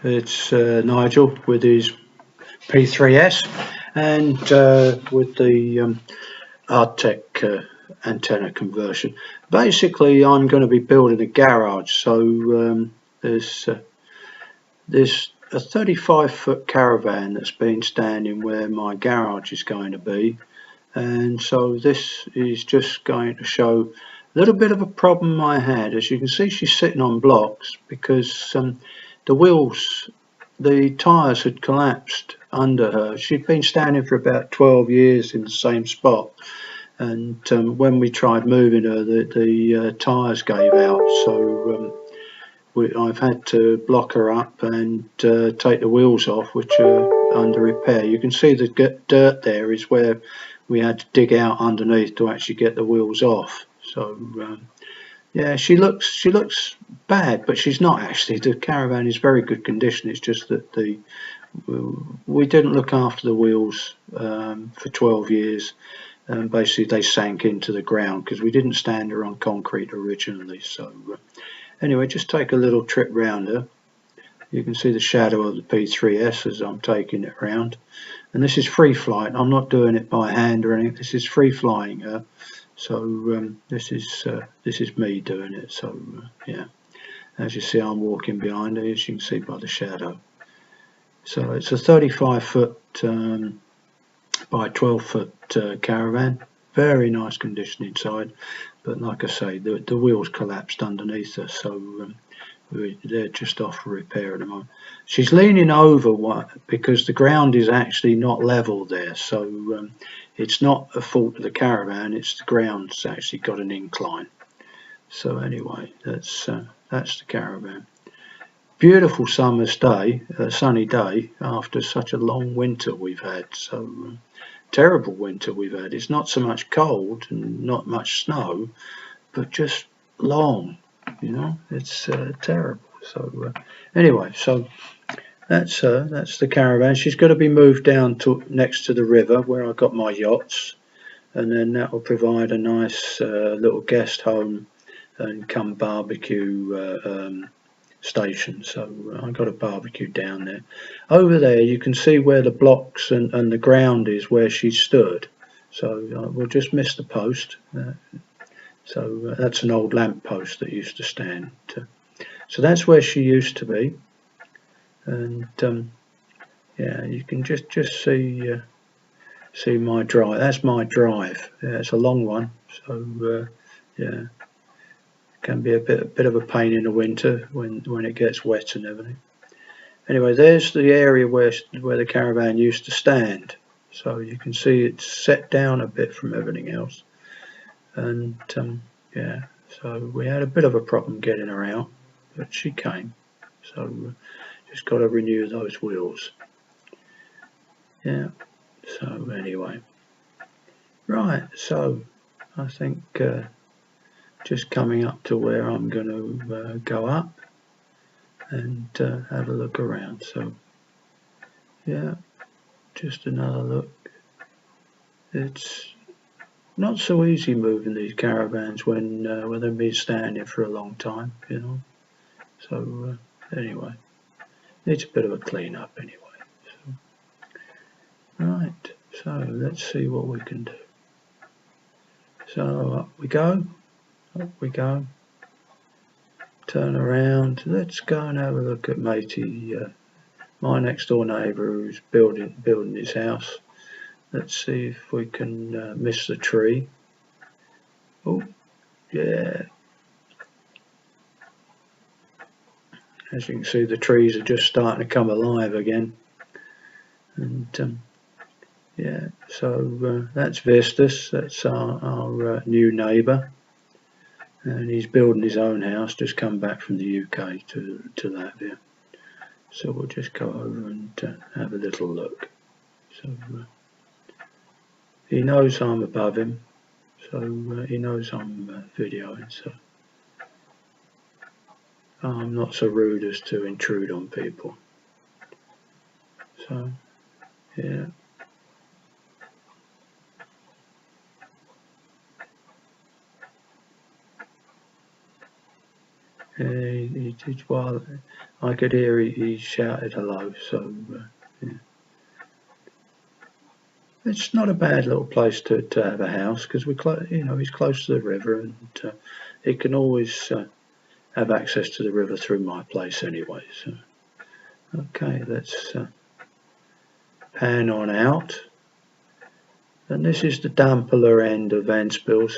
It's Nigel with his P3S and with the Artec antenna conversion. Basically, I'm going to be building a garage, so there's a 35-foot caravan that's been standing where my garage is going to be, and so this is just going to show a little bit of a problem I had. As you can see, she's sitting on blocks because the wheels, the tyres had collapsed under her. She'd been standing for about 12 years in the same spot, and when we tried moving her, the tyres gave out, so I've had to block her up and take the wheels off, which are under repair. You can see the dirt there is where we had to dig out underneath to actually get the wheels off. So yeah, she looks bad, but she's not actually. The Caravan is very good condition. It's just that we didn't look after the wheels for 12 years, and basically they sank into the ground because we didn't stand her on concrete originally. So anyway, just take a little trip round her. You can see the shadow of the P3S as I'm taking it round, and this is free flight. I'm not doing it by hand or anything. This is free flying her. So this is me doing it. So yeah, as you see, I'm walking behind her, as you can see by the shadow. So it's a 35-foot by 12-foot caravan. Very nice condition inside, but like I say, the wheels collapsed underneath her, so they're just off for repair at the moment. She's leaning over because the ground is actually not level there, so it's not a fault of the caravan, it's the ground's actually got an incline. So anyway, that's the caravan. Beautiful summer's day, sunny day after such a long winter we've had. So terrible winter we've had. It's not so much cold and not much snow, but just long. You know, it's terrible. So anyway, so that's the caravan. She's got to be moved down to next to the river where I've got my yachts, and then that will provide a nice little guest home and come barbecue station. So I've got a barbecue down there. Over there you can see where the blocks and the ground is where she stood. So we'll just miss the post. So that's an old lamp post that used to stand. So that's where she used to be, and yeah, you can just see my drive. That's my drive. Yeah, it's a long one, so yeah, can be a bit of a pain in the winter when it gets wet and everything. Anyway, there's the area where the caravan used to stand. So you can see it's set down a bit from everything else, and yeah, so we had a bit of a problem getting her out, but she came. So just got to renew those wheels. Yeah. So anyway, right. So I think just coming up to where I'm going to go up and have a look around. So yeah, just another look. It's not so easy moving these caravans when they've been standing for a long time, you know. So anyway, needs a bit of a clean up anyway. So, right, so let's see what we can do. So up we go, turn around. Let's go and have a look at matey, my next door neighbour who's building his house. Let's see if we can miss the tree. Oh, yeah. As you can see, the trees are just starting to come alive again. And yeah, so that's Vistus. That's our new neighbour. And he's building his own house, just come back from the UK to Latvia. So we'll just go over and have a little look. So he knows I'm above him, so he knows I'm videoing, so I'm not so rude as to intrude on people. So yeah. Well, I could hear he shouted hello. So yeah. It's not a bad little place to have a house, because he's close to the river, and he can always have access to the river through my place anyway. So okay, let's pan on out. And this is the damper end of Ventspils,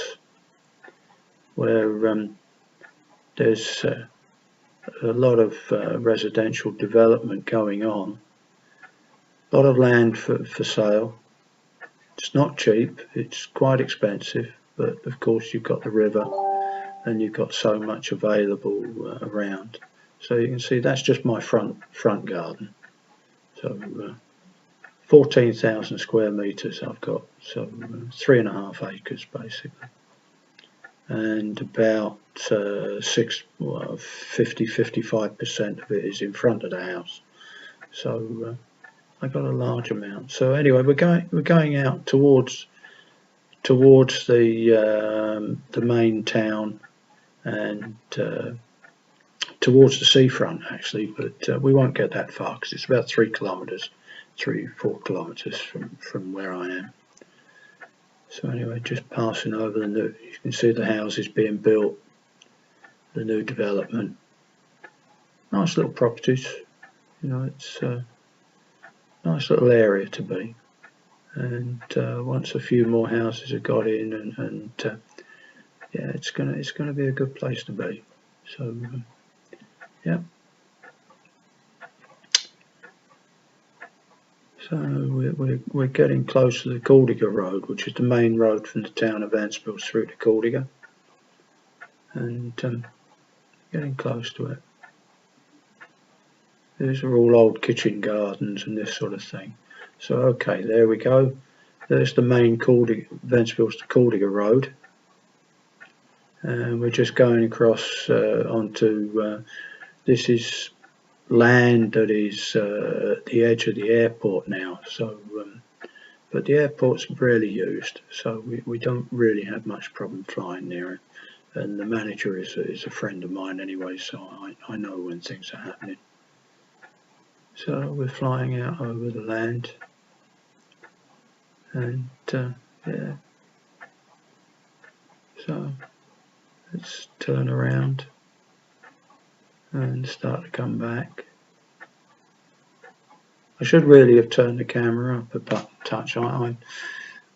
where there's a lot of residential development going on. A lot of land for sale. It's not cheap, it's quite expensive, but of course you've got the river and you've got so much available around. So you can see that's just my front garden. So 14,000 square meters I've got, so 3.5 acres basically, and about 50-55% of it is in front of the house. So I got a large amount. So anyway, we're going out towards the main town, and towards the seafront actually, but we won't get that far because it's about 3 kilometers, 3-4 kilometers from where I am. So anyway, just passing over the new, you can see the houses being built, the new development. Nice little properties, it's nice little area to be, and once a few more houses have got in, and yeah, it's gonna be a good place to be. So yeah. So we're getting close to the Caldega Road, which is the main road from the town of Ventspils through to Caldega, and getting close to it. These are all old kitchen gardens and this sort of thing. So okay, there we go. There's the main Ventspils to Caldega Road, and we're just going across onto this is land that is at the edge of the airport now. So but the airport's rarely used, so we don't really have much problem flying near it, and the manager is a friend of mine anyway, so I know when things are happening. So we're flying out over the land, and yeah, so let's turn around and start to come back. I should really have turned the camera up a touch. I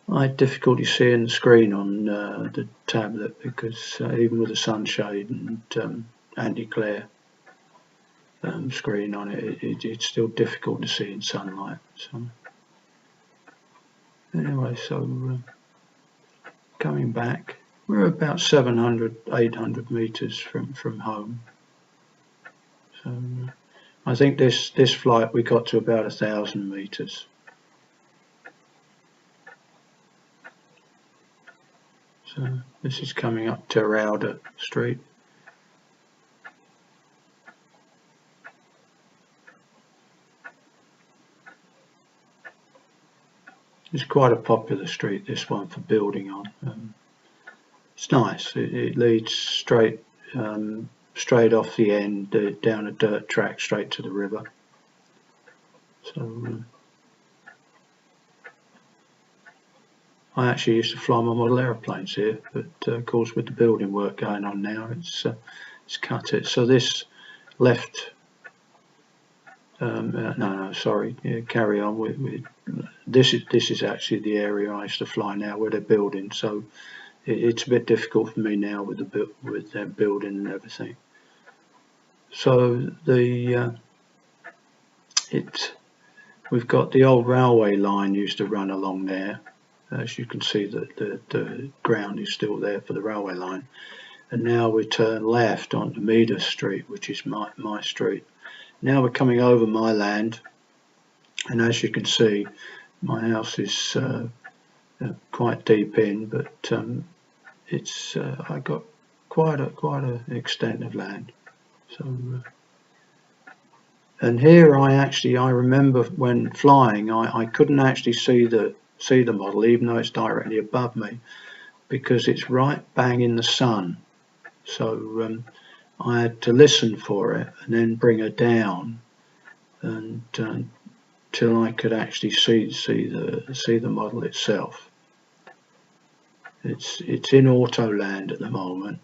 had difficulty seeing the screen on the tablet, because even with the sunshade and anti-glare screen on it, it's still difficult to see in sunlight. So anyway, so coming back, we're about 700-800 meters from home. So I think this flight we got to about 1,000 meters. So this is coming up Terrauda Street. It's quite a popular street, this one, for building on. It's nice. It leads straight off the end down a dirt track straight to the river. So I actually used to fly my model aeroplanes here, but of course with the building work going on now, it's cut it. So this left. No, sorry. Yeah, carry on. This is actually the area I used to fly now, where they're building. So it's a bit difficult for me now with their building and everything. So we've got the old railway line used to run along there. As you can see, the ground is still there for the railway line. And now we turn left onto Meader Street, which is my street. Now we're coming over my land, and as you can see, my house is quite deep in, but it's I got quite an extent of land. So and here I remember when flying, I couldn't actually see the model, even though it's directly above me, because it's right bang in the sun. So I had to listen for it and then bring her down, and till I could actually see the model itself. It's in auto land at the moment,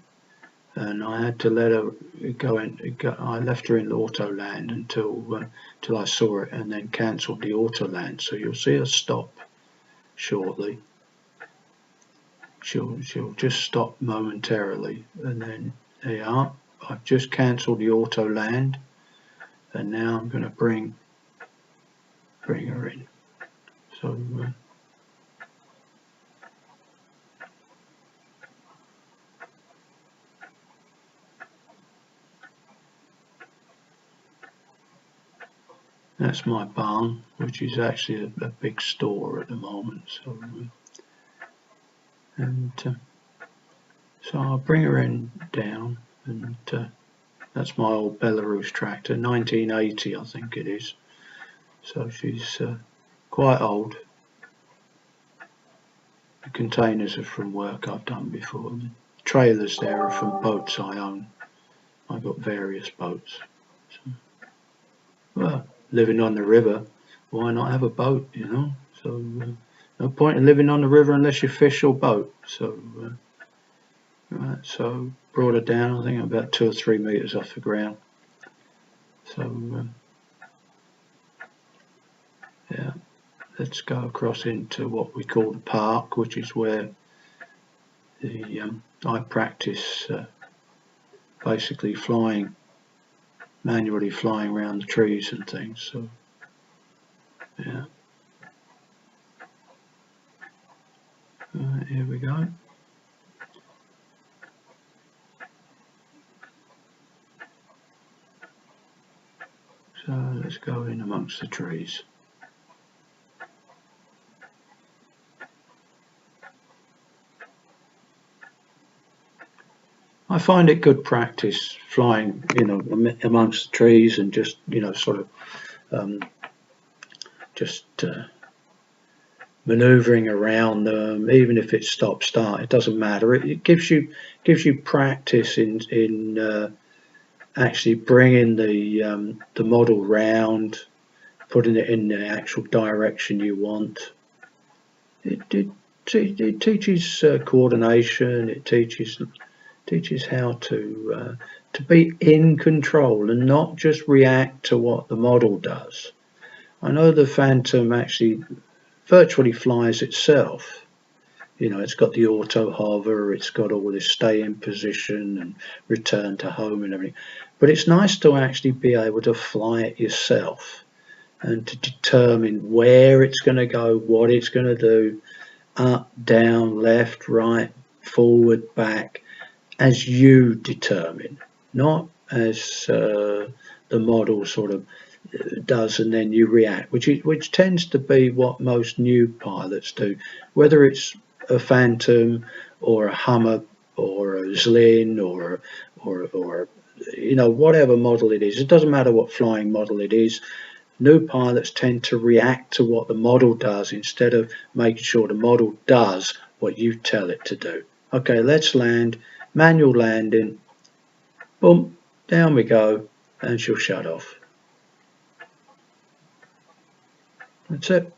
and I had to let her go in. I left her in auto land until I saw it, and then cancelled the auto land. So you'll see her stop shortly. She'll just stop momentarily, and then there you are. I've just cancelled the auto land, and now I'm going to bring her in. So that's my barn, which is actually a big store at the moment. So so I'll bring her in down, and that's my old Belarus tractor, 1980 I think it is. So she's quite old. The containers are from work I've done before. The trailers there are from boats I own. I've got various boats. So, well, living on the river, why not have a boat, you know? So no point in living on the river unless you fish or boat. So right, so brought her down, I think about 2 or 3 meters off the ground. So yeah, let's go across into what we call the park, which is where I practice basically manually flying around the trees and things. So yeah, here we go. So let's go in amongst the trees. I find it good practice flying, you know, amongst the trees, and just, you know, sort of maneuvering around them, even if it's stop start, it doesn't matter. It gives you practice in actually bringing the model round, putting it in the actual direction you want. It teaches coordination. It teaches how to be in control and not just react to what the model does. I know the Phantom actually virtually flies itself. You know, it's got the auto hover, it's got all this stay in position and return to home and everything. But it's nice to actually be able to fly it yourself and to determine where it's going to go, what it's going to do, up, down, left, right, forward, back, as you determine, not as the model sort of does and then you react, which tends to be what most new pilots do, whether it's a Phantom or a Hummer or a Zlin or you know, whatever model it is. It doesn't matter what flying model it is. New pilots tend to react to what the model does instead of making sure the model does what you tell it to do. Okay, let's land. Manual landing. Boom, down we go, and she'll shut off. That's it.